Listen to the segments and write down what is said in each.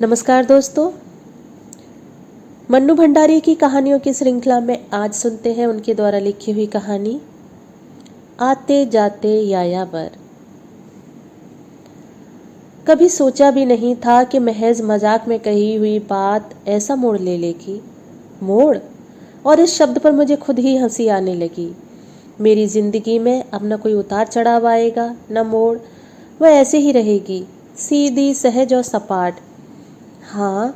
नमस्कार दोस्तों। मन्नू भंडारी की कहानियों की श्रृंखला में आज सुनते हैं उनके द्वारा लिखी हुई कहानी आते जाते यायावर। कभी सोचा भी नहीं था कि महज मजाक में कही हुई बात ऐसा मोड़ ले लेगी। मोड़, और इस शब्द पर मुझे खुद ही हंसी आने लगी। मेरी जिंदगी में अब न कोई उतार चढ़ाव आएगा न मोड़, वह ऐसे ही रहेगी, सीधी सहज और सपाट। हाँ,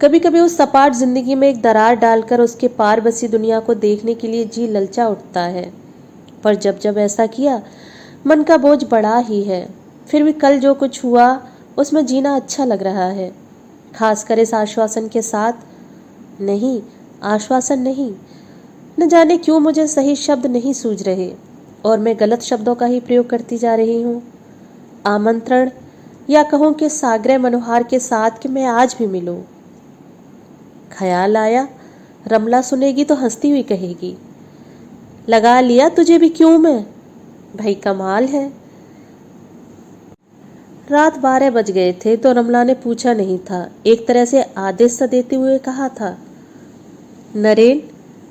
कभी कभी उस सपाट जिंदगी में एक दरार डालकर उसके पार बसी दुनिया को देखने के लिए जी ललचा उठता है, पर जब जब ऐसा किया मन का बोझ बढ़ा ही है। फिर भी कल जो कुछ हुआ उसमें जीना अच्छा लग रहा है, खासकर इस आश्वासन के साथ। नहीं, आश्वासन नहीं, न जाने क्यों मुझे सही शब्द नहीं सूझ रहे और मैं गलत शब्दों का ही प्रयोग करती जा रही हूँ। आमंत्रण, या कहूँ कि साग्रह मनोहार के साथ कि मैं आज भी मिलूं। ख्याल आया, रमला सुनेगी तो हंसती हुई कहेगी, लगा लिया तुझे भी क्यों मैं। भाई कमाल है। रात 12 बज गए थे तो रमला ने पूछा नहीं था, एक तरह से आदेश सा देते हुए कहा था, नरेन,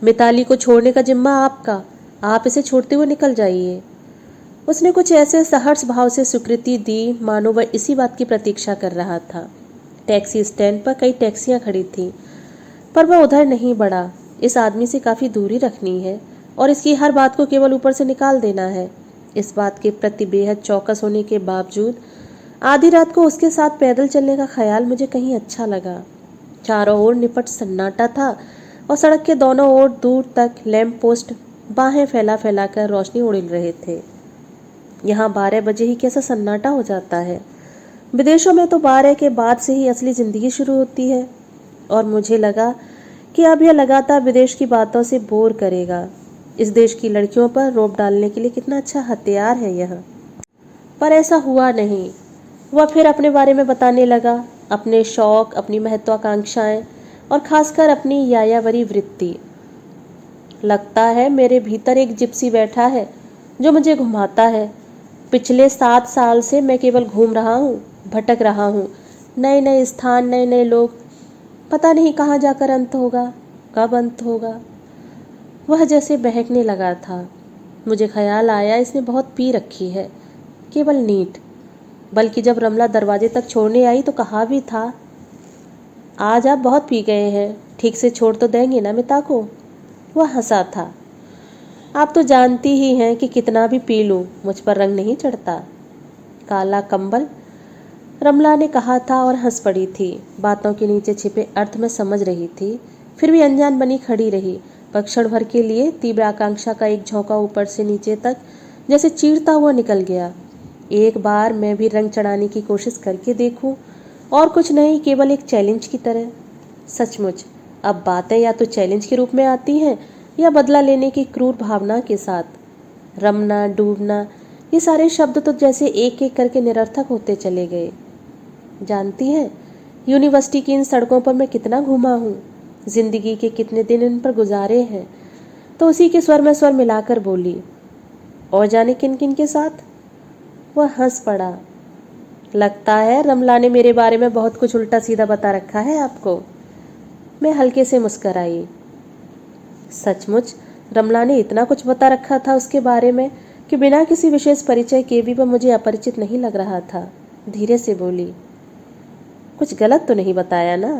मिताली को छोड़ने का जिम्मा आपका, आप इसे छोड़ते हुए निकल जाइए। उसने कुछ ऐसे सहर्ष भाव से स्वीकृति दी मानो वह इसी बात की प्रतीक्षा कर रहा था। टैक्सी स्टैंड पर कई टैक्सियां खड़ी थीं, पर वह उधर नहीं बढ़ा। इस आदमी से काफ़ी दूरी रखनी है और इसकी हर बात को केवल ऊपर से निकाल देना है। इस बात के प्रति बेहद चौकस होने के बावजूद आधी रात को उसके साथ पैदल चलने का ख्याल मुझे कहीं अच्छा लगा। चारों ओर निपट सन्नाटा था और सड़क के दोनों ओर दूर तक लैंप पोस्ट बाहें फैला फैला कर रोशनी उड़िल रहे थे। यहाँ 12 बजे ही कैसा सन्नाटा हो जाता है। विदेशों में तो 12 के बाद से ही असली जिंदगी शुरू होती है, और मुझे लगा कि अब यह लगातार विदेश की बातों से बोर करेगा। इस देश की लड़कियों पर रोब डालने के लिए कितना अच्छा हथियार है यह। पर ऐसा हुआ नहीं। वह फिर अपने बारे में बताने लगा, अपने शौक, अपनी महत्वाकांक्षाएं और खासकर अपनी यायावरी वृत्ति। लगता है मेरे भीतर एक जिप्सी बैठा है जो मुझे घुमाता है। पिछले 7 साल से मैं केवल घूम रहा हूँ, भटक रहा हूँ, नए नए स्थान, नए नए लोग। पता नहीं कहाँ जाकर अंत होगा, कब अंत होगा। वह जैसे बहकने लगा था। मुझे ख्याल आया इसने बहुत पी रखी है, केवल नीट। बल्कि जब रमला दरवाजे तक छोड़ने आई तो कहा भी था, आज आप बहुत पी गए हैं, ठीक से छोड़ तो देंगे ना मिता को। वह हंसा था, आप तो जानती ही हैं कि कितना भी पी लूं मुझ पर रंग नहीं चढ़ता। काला कंबल, रमला ने कहा था और हंस पड़ी थी। बातों के नीचे छिपे अर्थ में समझ रही थी, फिर भी अनजान बनी खड़ी रही। पर क्षण भर के लिए तीव्र आकांक्षा का एक झोंका ऊपर से नीचे तक जैसे चीरता हुआ निकल गया। एक बार मैं भी रंग चढ़ाने की कोशिश करके देखूं, और कुछ नहीं, केवल एक चैलेंज की तरह। सचमुच अब बातें या तो चैलेंज के रूप में आती हैं या बदला लेने की क्रूर भावना के साथ। रमना, डूबना, ये सारे शब्द तो जैसे एक एक करके निरर्थक होते चले गए। जानती हैं, यूनिवर्सिटी की इन सड़कों पर मैं कितना घूमा हूँ, जिंदगी के कितने दिन इन पर गुजारे हैं। तो उसी के स्वर में स्वर मिलाकर बोली, और जाने किन किन के साथ। वह हंस पड़ा। लगता है रमला ने मेरे बारे में बहुत कुछ उल्टा सीधा बता रखा है आपको। मैं हल्के से मुस्कराई। सचमुच रमला ने इतना कुछ बता रखा था उसके बारे में कि बिना किसी विशेष परिचय के भी वह मुझे अपरिचित नहीं लग रहा था। धीरे से बोली, कुछ गलत तो नहीं बताया ना।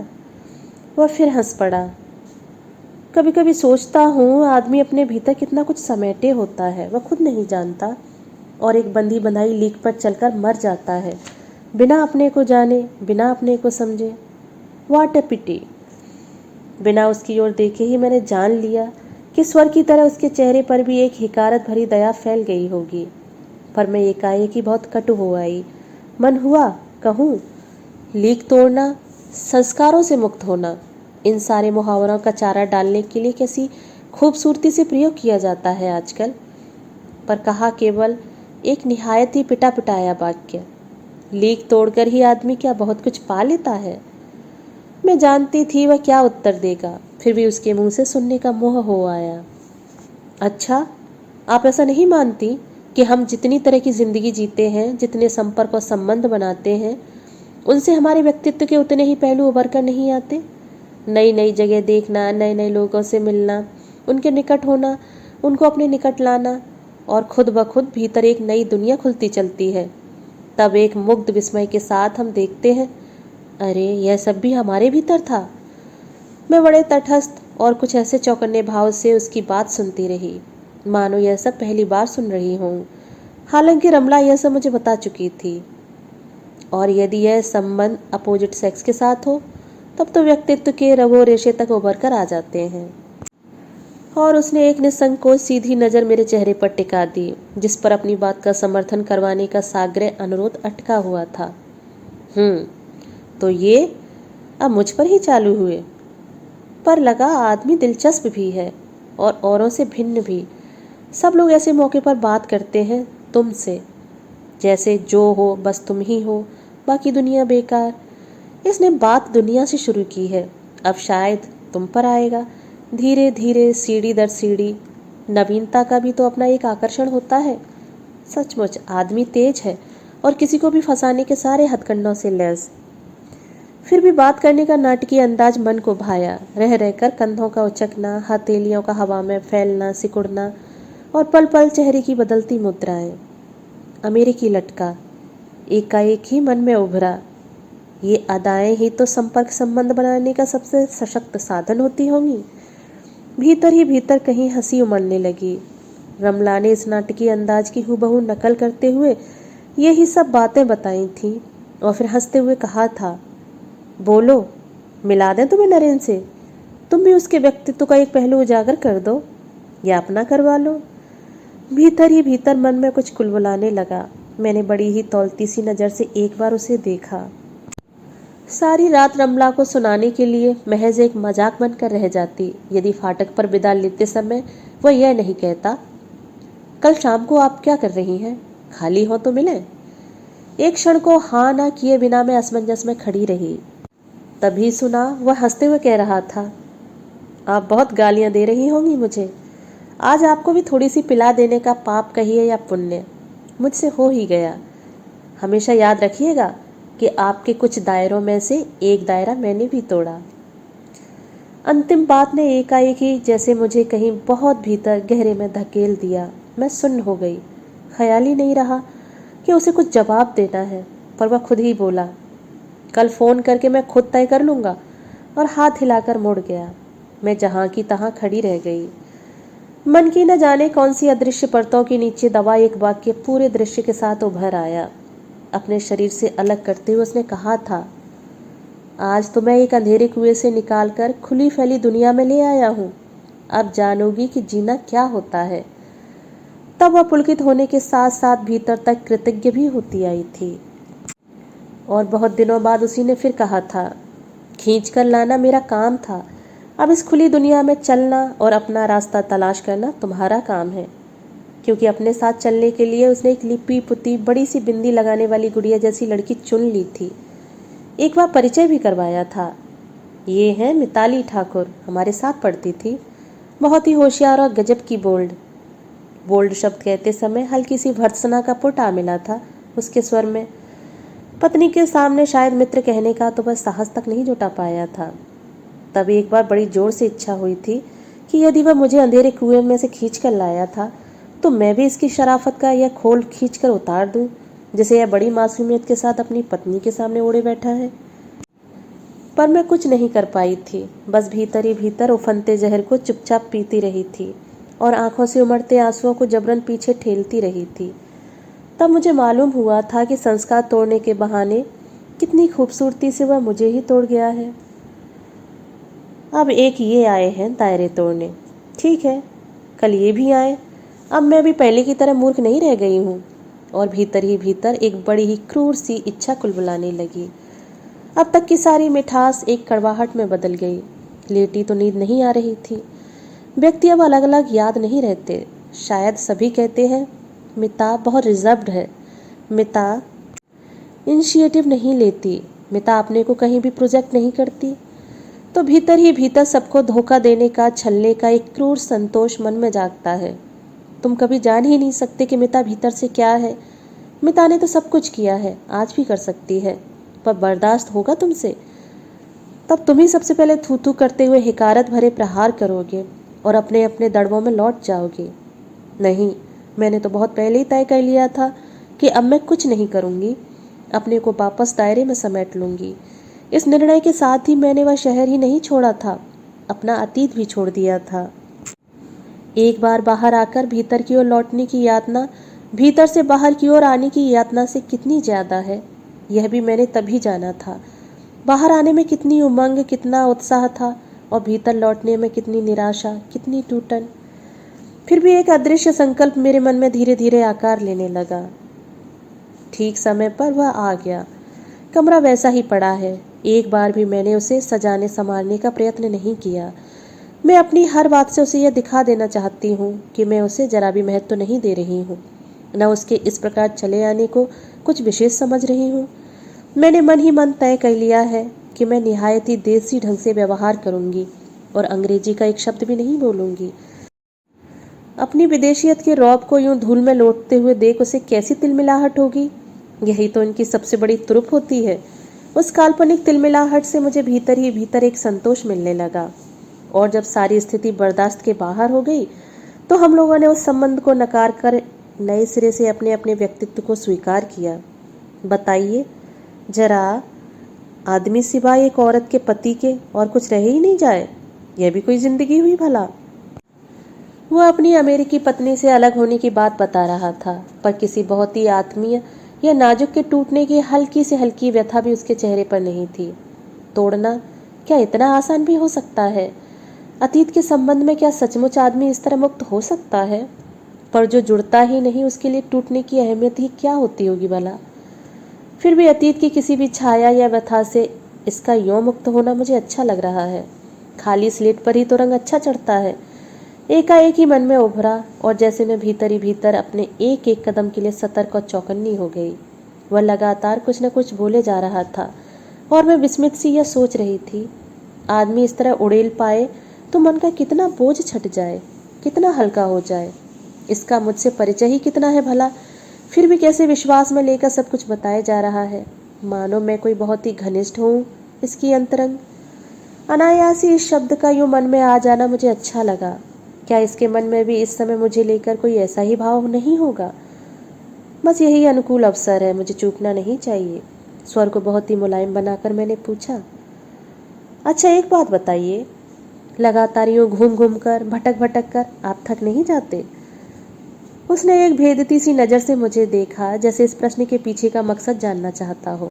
वह फिर हंस पड़ा। कभी कभी सोचता हूँ आदमी अपने भीतर कितना कुछ समेटे होता है, वह खुद नहीं जानता, और एक बंधी बंधाई लीक पर चलकर मर जाता है, बिना अपने को जाने, बिना अपने को समझे। व्हाट ए पिटी। बिना उसकी ओर देखे ही मैंने जान लिया कि स्वर की तरह उसके चेहरे पर भी एक हिकारत भरी दया फैल गई होगी। पर मैं एकाएक ही बहुत कटु हो आई। मन हुआ कहूँ, लीक तोड़ना, संस्कारों से मुक्त होना, इन सारे मुहावरों का चारा डालने के लिए कैसी खूबसूरती से प्रयोग किया जाता है आजकल। पर कहा केवल एक निहायत ही पिटा पिटाया वाक्य। लीक तोड़कर ही आदमी क्या बहुत कुछ पा लेता है। मैं जानती थी वह क्या उत्तर देगा, फिर भी उसके मुंह से सुनने का मोह हो आया। अच्छा, आप ऐसा नहीं मानती कि हम जितनी तरह की जिंदगी जीते हैं, जितने संपर्क और संबंध बनाते हैं, उनसे हमारे व्यक्तित्व के उतने ही पहलू उभर कर नहीं आते। नई नई जगह देखना, नए नए लोगों से मिलना, उनके निकट होना, उनको अपने निकट लाना, और खुद ब खुद भीतर एक नई दुनिया खुलती चलती है। तब एक मुग्ध विस्मय के साथ हम देखते हैं, अरे यह सब भी हमारे भीतर था। मैं बड़े तटस्थ और कुछ ऐसे चौकन्ने भाव से उसकी बात सुनती रही, मानो यह सब पहली बार सुन रही हूँ। हालांकि रमला यह सब मुझे बता चुकी थी। और यदि यह संबंध अपोजिट सेक्स के साथ हो, तब तो व्यक्तित्व के रगो रेशे तक उभर कर आ जाते हैं। और उसने एक निसंकोच सीधी नज़र मेरे चेहरे पर टिका दी, जिस पर अपनी बात का समर्थन करवाने का साग्रह अनुरोध अटका हुआ था। तो ये अब मुझ पर ही चालू हुए। पर लगा आदमी दिलचस्प भी है और औरों से भिन्न भी। सब लोग ऐसे मौके पर बात करते हैं तुमसे, जैसे जो हो बस तुम ही हो, बाकी दुनिया बेकार। इसने बात दुनिया से शुरू की है, अब शायद तुम पर आएगा। धीरे धीरे, सीढ़ी दर सीढ़ी। नवीनता का भी तो अपना एक आकर्षण होता है। सचमुच आदमी तेज है और किसी को भी फंसाने के सारे हथकंडों से लैस। फिर भी बात करने का नाटकीय अंदाज मन को भाया। रह रहकर कंधों का उचकना, हथेलियों का हवा में फैलना, सिकुड़ना, और पल पल चेहरे की बदलती मुद्राएं। अमेरिकी लटका एकाएक ही मन में उभरा। ये अदाएं ही तो संपर्क संबंध बनाने का सबसे सशक्त साधन होती होंगी। भीतर ही भीतर कहीं हंसी उमड़ने लगी। रमला ने इस नाटकीय अंदाज की हूबहू नकल करते हुए यही सब बातें बताई थीं और फिर हंसते हुए कहा था, बोलो, मिला दें तुम्हें नरेन से। तुम भी उसके व्यक्तित्व का एक पहलू उजागर कर दो या अपना करवा लो। भीतर ही भीतर मन में कुछ कुलबुलाने लगा। मैंने बड़ी ही तौलती सी नज़र से एक बार उसे देखा। सारी रात रमला को सुनाने के लिए महज एक मजाक बनकर रह जाती, यदि फाटक पर विदा लेते समय वह यह नहीं कहता, कल शाम को आप क्या कर रही हैं, खाली हो तो मिलें। एक क्षण को हाँ ना किए बिना मैं असमंजस में खड़ी रही। तभी सुना वह हंसते हुए कह रहा था, आप बहुत गालियां दे रही होंगी मुझे। आज आपको भी थोड़ी सी पिला देने का पाप कहिए या पुण्य मुझसे हो ही गया। हमेशा याद रखिएगा कि आपके कुछ दायरों में से एक दायरा मैंने भी तोड़ा। अंतिम बात ने एकाएक ही जैसे मुझे कहीं बहुत भीतर गहरे में धकेल दिया। मैं सुन्न हो गई। ख्याल ही नहीं रहा कि उसे कुछ जवाब देना है, पर वह खुद ही बोला, कल फ़ोन करके मैं खुद तय कर लूँगा, और हाथ हिलाकर मुड़ गया। मैं जहाँ की तहाँ खड़ी रह गई। मन की न जाने कौन सी अदृश्य परतों के नीचे दबा एक वाक्य पूरे दृश्य के साथ उभर आया। अपने शरीर से अलग करते हुए उसने कहा था, आज तो मैं एक अंधेरे कुएं से निकालकर खुली फैली दुनिया में ले आया हूँ। अब जानोगी कि जीना क्या होता है। तब वह पुलकित होने के साथ साथ भीतर तक कृतज्ञ भी होती आई थी। और बहुत दिनों बाद उसी ने फिर कहा था, खींच कर लाना मेरा काम था, अब इस खुली दुनिया में चलना और अपना रास्ता तलाश करना तुम्हारा काम है। क्योंकि अपने साथ चलने के लिए उसने एक लिपी पुती बड़ी सी बिंदी लगाने वाली गुड़िया जैसी लड़की चुन ली थी। एक बार परिचय भी करवाया था। ये है मिताली ठाकुर, हमारे साथ पढ़ती थी। बहुत ही होशियार और गजब की बोल्ड शब्द कहते समय हल्की सी भर्त्सना का पुट आ मिला था उसके स्वर में। पत्नी के सामने शायद मित्र कहने का तो वह साहस तक नहीं जुटा पाया था। तब एक बार बड़ी जोर से इच्छा हुई थी कि यदि वह मुझे अंधेरे कुएं में से खींच कर लाया था तो मैं भी इसकी शराफत का यह खोल खींच कर उतार दूं, जिसे यह बड़ी मासूमियत के साथ अपनी पत्नी के सामने ओढ़े बैठा है। पर मैं कुछ नहीं कर पाई थी, बस भीतर ही भीतर उफनते जहर को चुपचाप पीती रही थी और आंखों से उमड़ते आंसुओं को जबरन पीछे ठेलती रही थी। तब मुझे मालूम हुआ था कि संस्कार तोड़ने के बहाने कितनी खूबसूरती से वह मुझे ही तोड़ गया है। अब एक ये आए हैं दायरे तोड़ने, ठीक है, कल ये भी आए। अब मैं भी पहले की तरह मूर्ख नहीं रह गई हूँ। और भीतर ही भीतर एक बड़ी ही क्रूर सी इच्छा कुलबुलाने लगी। अब तक की सारी मिठास एक कड़वाहट में बदल गई। लेटी तो नींद नहीं आ रही थी। व्यक्ति अब अलग अलग याद नहीं रहते। शायद सभी कहते हैं, मिता बहुत रिजर्व्ड है, मिता इनिशिएटिव नहीं लेती, मिता अपने को कहीं भी प्रोजेक्ट नहीं करती। तो भीतर ही भीतर सबको धोखा देने का, छलने का एक क्रूर संतोष मन में जागता है। तुम कभी जान ही नहीं सकते कि मिता भीतर से क्या है। मिता ने तो सब कुछ किया है, आज भी कर सकती है, पर बर्दाश्त होगा तुमसे? तब तुम ही सबसे पहले थू थू करते हुए हिकारत भरे प्रहार करोगे और अपने अपने दड़बों में लौट जाओगे। नहीं, मैंने तो बहुत पहले ही तय कर लिया था कि अब मैं कुछ नहीं करूंगी, अपने को वापस दायरे में समेट लूंगी। इस निर्णय के साथ ही मैंने वह शहर ही नहीं छोड़ा था, अपना अतीत भी छोड़ दिया था। एक बार बाहर आकर भीतर की ओर लौटने की यातना भीतर से बाहर की ओर आने की यातना से कितनी ज्यादा है, यह भी मैंने तभी जाना था। बाहर आने में कितनी उमंग, कितना उत्साह था, और भीतर लौटने में कितनी निराशा, कितनी टूटन। फिर भी एक अदृश्य संकल्प मेरे मन में धीरे धीरे आकार लेने लगा। ठीक समय पर वह आ गया। कमरा वैसा ही पड़ा है, एक बार भी मैंने उसे सजाने संवारने का प्रयत्न नहीं किया। मैं अपनी हर बात से उसे यह दिखा देना चाहती हूँ कि मैं उसे जरा भी महत्व नहीं दे रही हूँ, न उसके इस प्रकार चले आने को कुछ विशेष समझ रही हूँ। मैंने मन ही मन तय कर लिया है कि मैं निहायत ही देसी ढंग से व्यवहार करूंगी और अंग्रेजी का एक शब्द भी नहीं बोलूंगी। अपनी विदेशियत के रौब को यूं धूल में लौटते हुए देख उसे कैसी तिलमिलाहट होगी। यही तो इनकी सबसे बड़ी तुरुप होती है। उस काल्पनिक तिलमिलाहट से मुझे भीतर ही भीतर एक संतोष मिलने लगा, और जब सारी स्थिति बर्दाश्त के बाहर हो गई तो हम लोगों ने उस संबंध को नकार कर नए सिरे से अपने अपने व्यक्तित्व को स्वीकार किया। बताइए जरा, आदमी सिवाय एक औरत के पति के और कुछ रह ही नहीं जाए, यह भी कोई जिंदगी हुई भला? वह अपनी अमेरिकी पत्नी से अलग होने की बात बता रहा था, पर किसी बहुत ही आत्मीय या नाजुक के टूटने की हल्की से हल्की व्यथा भी उसके चेहरे पर नहीं थी। तोड़ना क्या इतना आसान भी हो सकता है? अतीत के संबंध में क्या सचमुच आदमी इस तरह मुक्त हो सकता है? पर जो जुड़ता ही नहीं उसके लिए टूटने की अहमियत ही क्या होती होगी भला? फिर भी अतीत की किसी भी छाया या व्यथा से इसका यों मुक्त होना मुझे अच्छा लग रहा है। खाली स्लेट पर ही तो रंग अच्छा चढ़ता है। एकाएक ही मन में उभरा, और जैसे मैं भीतर ही भीतर अपने एक एक कदम के लिए सतर्क और चौकन्नी हो गई। वह लगातार कुछ न कुछ बोले जा रहा था, और मैं विस्मित सी यह सोच रही थी, आदमी इस तरह उड़ेल पाए तो मन का कितना बोझ छट जाए, कितना हल्का हो जाए। इसका मुझसे परिचय ही कितना है भला, फिर भी कैसे विश्वास में लेकर सब कुछ बताया जा रहा है, मानो मैं कोई बहुत ही घनिष्ठ हूँ इसकी अंतरंग। अनायास ही इस शब्द का यूं मन में आ जाना मुझे अच्छा लगा। क्या इसके मन में भी इस समय मुझे लेकर कोई ऐसा ही भाव नहीं होगा? बस यही अनुकूल अवसर है, मुझे चूकना नहीं चाहिए। स्वर को बहुत ही मुलायम बनाकर मैंने पूछा, अच्छा एक बात बताइए, लगातार यूं घूम घूम कर, भटक भटक कर आप थक नहीं जाते? उसने एक भेदती सी नजर से मुझे देखा, जैसे इस प्रश्न के पीछे का मकसद जानना चाहता हो।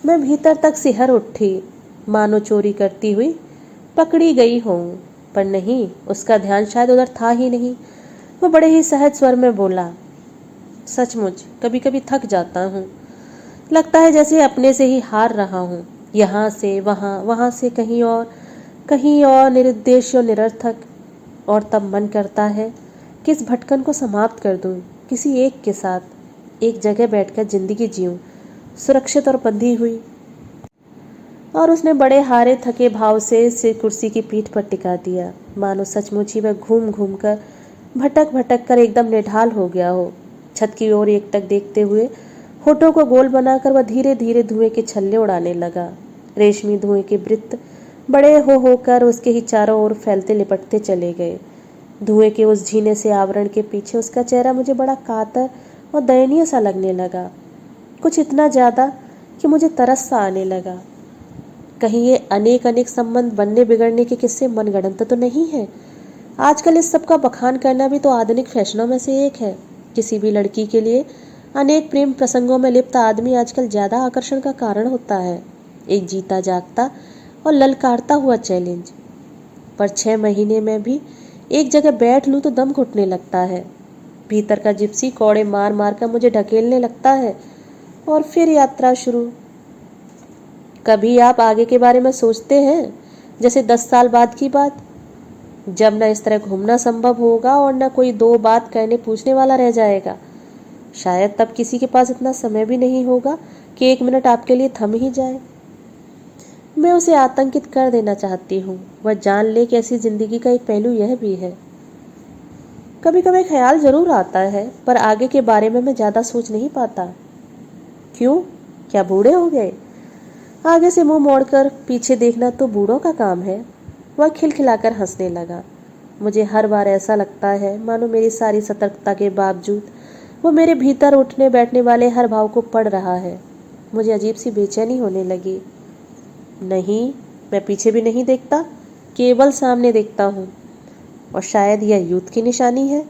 मैं भीतर तक सिहर उठी, मानो चोरी करती हुई पकड़ी गई हूँ। पर नहीं, उसका ध्यान शायद उधर था ही नहीं। वह बड़े ही सहज स्वर में बोला, सचमुच कभी कभी थक जाता हूँ। लगता है जैसे अपने से ही हार रहा हूँ, यहाँ से वहाँ, वहाँ से कहीं और, निरुद्देश्य और निरर्थक। और तब मन करता है कि इस भटकन को समाप्त कर दूँ, किसी एक के साथ एक जगह बैठकर जिंदगी जीऊँ, सुरक्षित और बंधी हुई। और उसने बड़े हारे थके भाव से सिर कुर्सी की पीठ पर टिका दिया, मानो सचमुच ही वह घूम घूम कर, भटक भटक कर एकदम निढाल हो गया हो। छत की ओर एकटक देखते हुए होठों को गोल बनाकर वह धीरे धीरे धुएं के छल्ले उड़ाने लगा। रेशमी धुएं के वृत्त बड़े हो होकर उसके ही चारों ओर फैलते लिपटते चले गए। धुएं के उस झीने से आवरण के पीछे उसका चेहरा मुझे बड़ा कातर और दयनीय सा लगने लगा, कुछ इतना ज्यादा कि मुझे तरस सा आने लगा। कहीं ये अनेक अनेक संबंध बनने बिगड़ने के किस्से मनगढ़ंत तो नहीं है? आजकल इस सब का बखान करना भी तो आधुनिक फैशनों में से एक है। किसी भी लड़की के लिए अनेक प्रेम प्रसंगों में लिप्त आदमी आजकल ज्यादा आकर्षण का कारण होता है, एक जीता जागता और ललकारता हुआ चैलेंज। पर 6 महीने में भी एक जगह बैठ लूं तो दम घुटने लगता है। भीतर का जिप्सी कौड़े मार मार कर मुझे ढकेलने लगता है, और फिर यात्रा शुरू। कभी आप आगे के बारे में सोचते हैं, जैसे 10 साल बाद की बात, जब न इस तरह घूमना संभव होगा और न कोई दो बात कहने पूछने वाला रह जाएगा? शायद तब किसी के पास इतना समय भी नहीं होगा कि 1 मिनट आपके लिए थम ही जाए। मैं उसे आतंकित कर देना चाहती हूँ, वह जान ले कि ऐसी जिंदगी का एक पहलू यह भी है। कभी कभी ख्याल जरूर आता है, पर आगे के बारे में मैं ज्यादा सोच नहीं पाता। क्यों? क्या बूढ़े हो गए? आगे से मुंह मोड़कर पीछे देखना तो बूढ़ों का काम है। वह खिलखिलाकर हंसने लगा। मुझे हर बार ऐसा लगता है मानो मेरी सारी सतर्कता के बावजूद वो मेरे भीतर उठने बैठने वाले हर भाव को पढ़ रहा है। मुझे अजीब सी बेचैनी होने लगी। नहीं, मैं पीछे भी नहीं देखता, केवल सामने देखता हूँ। और शायद यह युद्ध की निशानी है।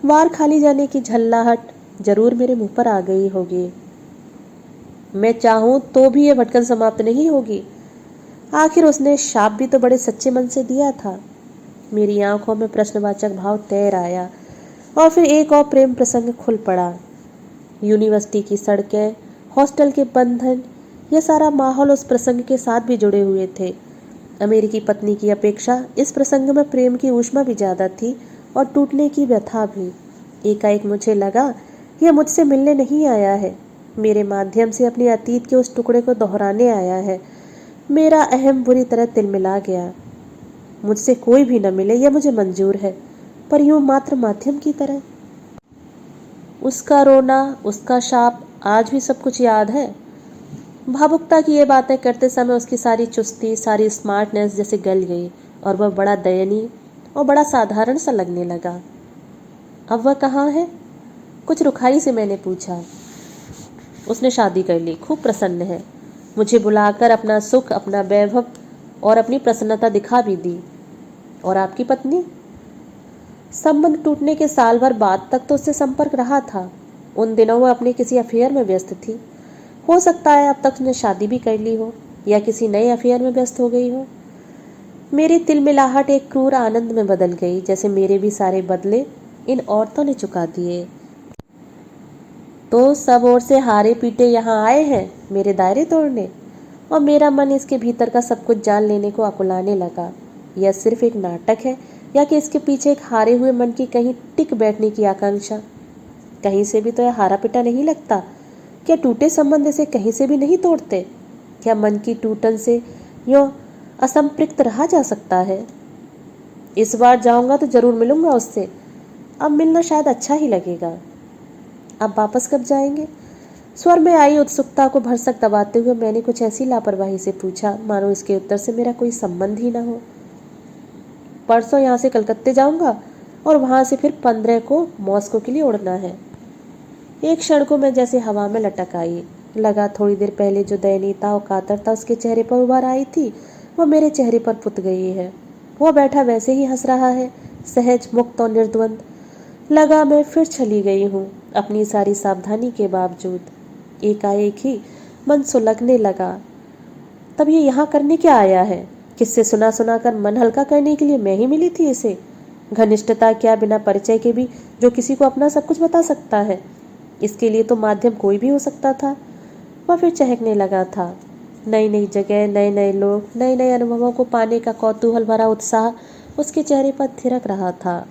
वार खाली जाने की झल्लाहट जरूर मेरे मुंह पर आ गई होगी। मैं चाहूं तो भी यह भटकन समाप्त नहीं होगी। आखिर उसने शाप भी तो बड़े सच्चे मन से दिया था। मेरी आंखों में प्रश्नवाचक भाव तैर आया और फिर एक और प्रेम प्रसंग खुल पड़ा। यूनिवर्सिटी की सड़कें, हॉस्टल के बंधन, यह सारा माहौल उस प्रसंग के साथ भी जुड़े हुए थे। अमेरिकी पत्नी की अपेक्षा इस प्रसंग में प्रेम की ऊष्मा भी ज्यादा थी और टूटने की व्यथा भी। एकाएक मुझे लगा यह मुझसे मिलने नहीं आया है, मेरे माध्यम से अपने अतीत के उस टुकड़े को दोहराने आया है। मेरा अहम बुरी तरह तिलमिला गया। मुझसे कोई भी न मिले यह मुझे मंजूर है, पर यूं मात्र माध्यम की तरह। उसका रोना, उसका शाप, आज भी सब कुछ याद है। भावुकता की ये बातें करते समय उसकी सारी चुस्ती, सारी स्मार्टनेस जैसे गल गई और वह बड़ा दयनीय और बड़ा साधारण सा लगने लगा। अब वह कहाँ है? कुछ रुखाई से मैंने पूछा। उसने शादी कर ली, खूब प्रसन्न है। मुझे बुलाकर अपना सुख, अपना वैभव और अपनी प्रसन्नता दिखा भी दी। और आपकी पत्नी? संबंध टूटने के साल भर बाद तक तो उससे संपर्क रहा था। उन दिनों वह अपने किसी अफेयर में व्यस्त थी। हो सकता है अब तक उसने शादी भी कर ली हो या किसी नए अफेयर में व्यस्त हो गई हो। मेरी तिलमिलाहट एक क्रूर आनंद में बदल गई, जैसे मेरे भी सारे बदले इन औरतों ने चुका दिए। तो सब ओर से हारे पीटे यहाँ आए हैं मेरे दायरे तोड़ने, और मेरा मन इसके भीतर का सब कुछ जान लेने को आकुलाने लगा। यह सिर्फ एक नाटक है या कि इसके पीछे एक हारे हुए मन की कहीं टिक बैठने की आकांक्षा? कहीं से भी तो यह हारा पिटा नहीं लगता। क्या टूटे संबंध इसे कहीं से भी नहीं तोड़ते? क्या मन की टूटन से यूं असंपृक्त रहा जा सकता है? इस बार जाऊंगा तो जरूर मिलूंगा उससे। अब मिलना शायद अच्छा ही लगेगा। अब वापस कब जाएंगे? स्वर में आई उत्सुकता को भरसक दबाते हुए मैंने कुछ ऐसी लापरवाही से पूछा मानो इसके उत्तर से मेरा कोई संबंध ही ना हो। परसों यहाँ से कलकत्ते जाऊंगा और वहां से फिर 15 को मॉस्को के लिए उड़ना है। एक क्षण को मैं जैसे हवा में लटक आई। लगा थोड़ी देर पहले जो दयनीयता और कातरता उसके चेहरे पर उभर आई थी वह मेरे चेहरे पर पुत गई है। वह बैठा वैसे ही हंस रहा है, सहज, मुक्त और निर्द्वंद। लगा मैं फिर चली गई हूँ अपनी सारी सावधानी के बावजूद। एकाएक ही मन सुलगने लगा। तब ये यहाँ करने क्या आया है? किससे सुना सुना कर मन हल्का करने के लिए मैं ही मिली थी इसे? घनिष्ठता क्या, बिना परिचय के भी जो किसी को अपना सब कुछ बता सकता है? इसके लिए तो माध्यम कोई भी हो सकता था। वह फिर चहकने लगा था। नई नई जगह, नए नए लोग, नए नए अनुभवों को पाने का कौतूहल भरा उत्साह उसके चेहरे पर थिरक रहा था।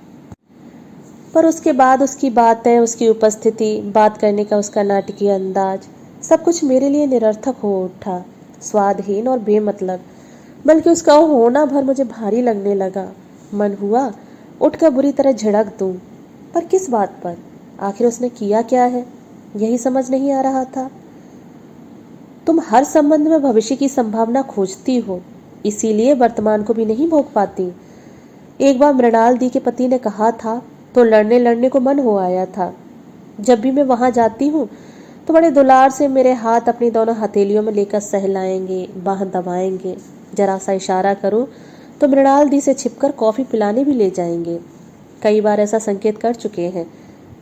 पर उसके बाद उसकी बातें, उसकी उपस्थिति, बात करने का उसका नाटकीय अंदाज, सब कुछ मेरे लिए निरर्थक हो उठा, स्वादहीन और बेमतलब। बल्कि उसका होना भर मुझे भारी लगने लगा। मन हुआ उठकर बुरी तरह झिड़क दूं, पर किस बात पर? आखिर उसने किया क्या है, यही समझ नहीं आ रहा था। तुम हर संबंध में भविष्य की संभावना खोजती हो, इसीलिए वर्तमान को भी नहीं भोग पाती। एक बार मृणाल दी के पति ने कहा था तो लड़ने लड़ने को मन हो आया था। जब भी मैं वहां जाती हूँ तो बड़े दुलार से मेरे हाथ अपनी दोनों हथेलियों में लेकर सहलाएंगे, बाह दबाएंगे। जरा सा इशारा करूं तो मृणाल दी से छिपकर कॉफी पिलाने भी ले जाएंगे। कई बार ऐसा संकेत कर चुके हैं।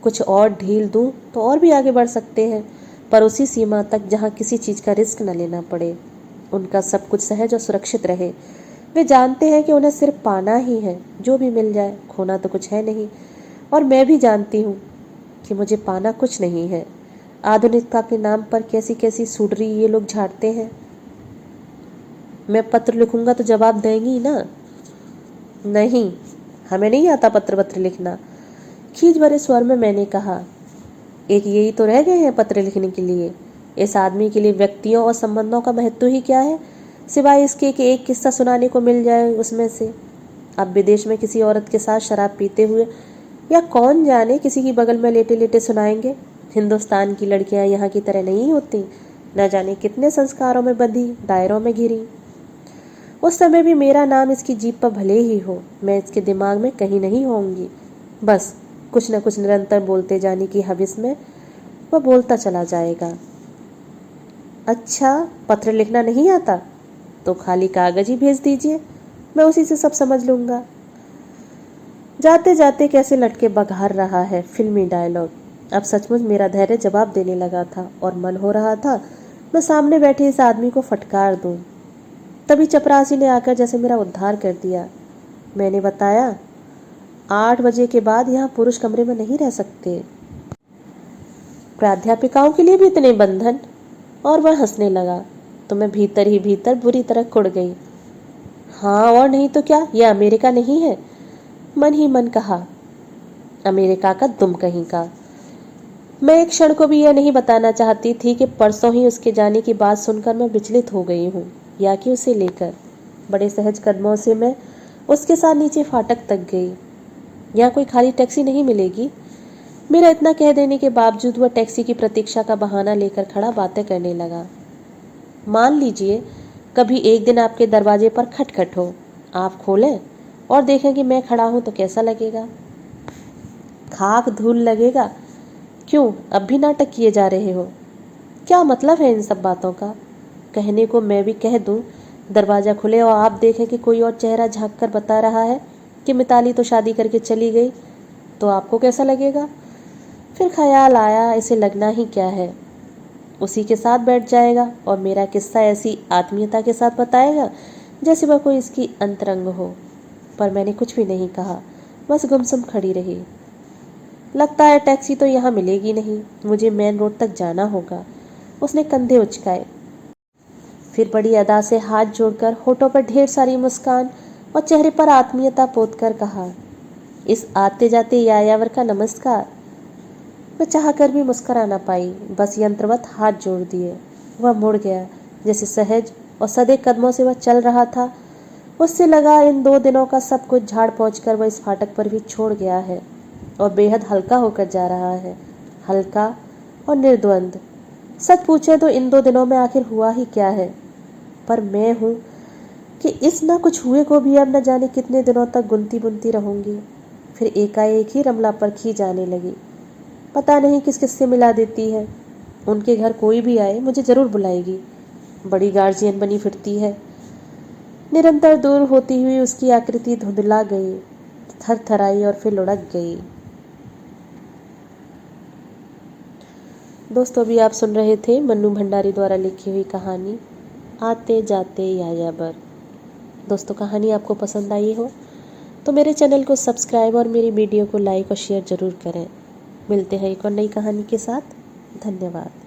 कुछ और ढील दूं तो और भी आगे बढ़ सकते हैं, पर उसी सीमा तक जहां किसी चीज का रिस्क न लेना पड़े। उनका सब कुछ सहज और सुरक्षित रहे। वे जानते हैं कि उन्हें सिर्फ पाना ही है, जो भी मिल जाए, खोना तो कुछ है नहीं। और मैं भी जानती हूँ कि मुझे पाना कुछ नहीं है। आधुनिकता के नाम पर कैसी कैसी सुडरी ये लोग झाड़ते हैं। मैं पत्र लिखूंगा तो जवाब देंगी ना? नहीं, हमें नहीं आता पत्र वत्र लिखना, खींच भरे स्वर में मैंने कहा। एक यही तो रह गए हैं पत्र लिखने के लिए। इस आदमी के लिए व्यक्तियों और संबंधों का महत्व ही क्या है, सिवाय इसके कि एक किस्सा सुनाने को मिल जाए उसमें से। अब विदेश में किसी औरत के साथ शराब पीते हुए या कौन जाने किसी की बगल में लेटे लेटे सुनाएंगे। हिंदुस्तान की लड़कियां यहाँ की तरह नहीं होती। न जाने कितने संस्कारों में बंधी, दायरों में घिरी। उस समय भी मेरा नाम इसकी जीभ पर भले ही हो, मैं इसके दिमाग में कहीं नहीं होंगी। बस कुछ न कुछ निरंतर बोलते जाने की हविस में वह बोलता चला जाएगा। अच्छा, पत्र लिखना नहीं आता तो खाली कागज ही भेज दीजिए, मैं उसी से सब समझ लूंगा। जाते जाते कैसे लटके बघार रहा है फिल्मी डायलॉग। अब सचमुच मेरा धैर्य जवाब देने लगा था और मन हो रहा था मैं सामने बैठे इस आदमी को फटकार दूं। तभी चपरासी ने आकर जैसे मेरा उद्धार कर दिया। मैंने बताया, 8 बजे के बाद यहाँ पुरुष कमरे में नहीं रह सकते। प्राध्यापिकाओं के लिए भी इतने बंधन? और वह हंसने लगा तो मैं भीतर ही भीतर बुरी तरह कुड़ गई। हाँ और नहीं तो क्या, यह अमेरिका नहीं है, मन ही मन कहा। अमेरिका का दुम कहीं का। मैं एक क्षण को भी यह नहीं बताना चाहती थी कि परसों ही उसके जाने की बात सुनकर मैं विचलित हो गई हूँ, या कि उसे लेकर। बड़े सहज कदमों से मैं उसके साथ नीचे फाटक तक गई। यहाँ कोई खाली टैक्सी नहीं मिलेगी। मेरा इतना कह देने के बावजूद वह टैक्सी की प्रतीक्षा का बहाना लेकर खड़ा बातें करने लगा। मान लीजिए कभी एक दिन आपके दरवाजे पर खटखट हो, आप खोलें और देखें कि मैं खड़ा हूं तो कैसा लगेगा? खाक धूल लगेगा। क्यों अब भी नाटक किए जा रहे हो? क्या मतलब है इन सब बातों का? कहने को मैं भी कह दूं, दरवाजा खुले और आप देखें कि कोई और चेहरा झांक कर बता रहा है कि मिताली तो शादी करके चली गई, तो आपको कैसा लगेगा? फिर ख्याल आया इसे लगना ही क्या है, उसी के साथ बैठ जाएगा और मेरा किस्सा ऐसी आत्मीयता के साथ बताएगा जैसे वह कोई इसकी अंतरंग हो। पर मैंने कुछ भी नहीं कहा, बस गुमसुम खड़ी रही। लगता है टैक्सी तो यहाँ मिलेगी नहीं, मुझे मेन रोड तक जाना होगा। उसने कंधे उचकाए, फिर बड़ी अदा से हाथ जोड़कर होठों पर ढेर सारी मुस्कान और चेहरे पर आत्मीयता पोतकर कहा, इस आते जाते यायावर का नमस्कार। मैं चाहकर भी मुस्कुरा ना पाई, बस यंत्रवत हाथ जोड़ दिए। वह मुड़ गया, जैसे सहज और सदे कदमों से वह चल रहा था। उससे लगा इन 2 दिनों का सब कुछ झाड़ पहुंचकर वह इस फाटक पर भी छोड़ गया है और बेहद हल्का होकर जा रहा है, हल्का और निर्द्वंद। सच पूछे तो इन 2 दिनों में आखिर हुआ ही क्या है? पर मैं हूँ कि इस न कुछ हुए को भी अब न जाने कितने दिनों तक गुनती बुनती रहूंगी। फिर एकाएक ही रमला पर खी जाने लगी। पता नहीं किस किस से मिला देती है। उनके घर कोई भी आए मुझे जरूर बुलाएगी। बड़ी गार्जियन बनी फिरती है। निरंतर दूर होती हुई उसकी आकृति धुंधला गई, थरथराई और फिर लुढ़क गई। दोस्तों, अभी आप सुन रहे थे मन्नू भंडारी द्वारा लिखी हुई कहानी आते जाते यायावर। दोस्तों, कहानी आपको पसंद आई हो तो मेरे चैनल को सब्सक्राइब और मेरी वीडियो को लाइक और शेयर जरूर करें। मिलते हैं एक और नई कहानी के साथ। धन्यवाद।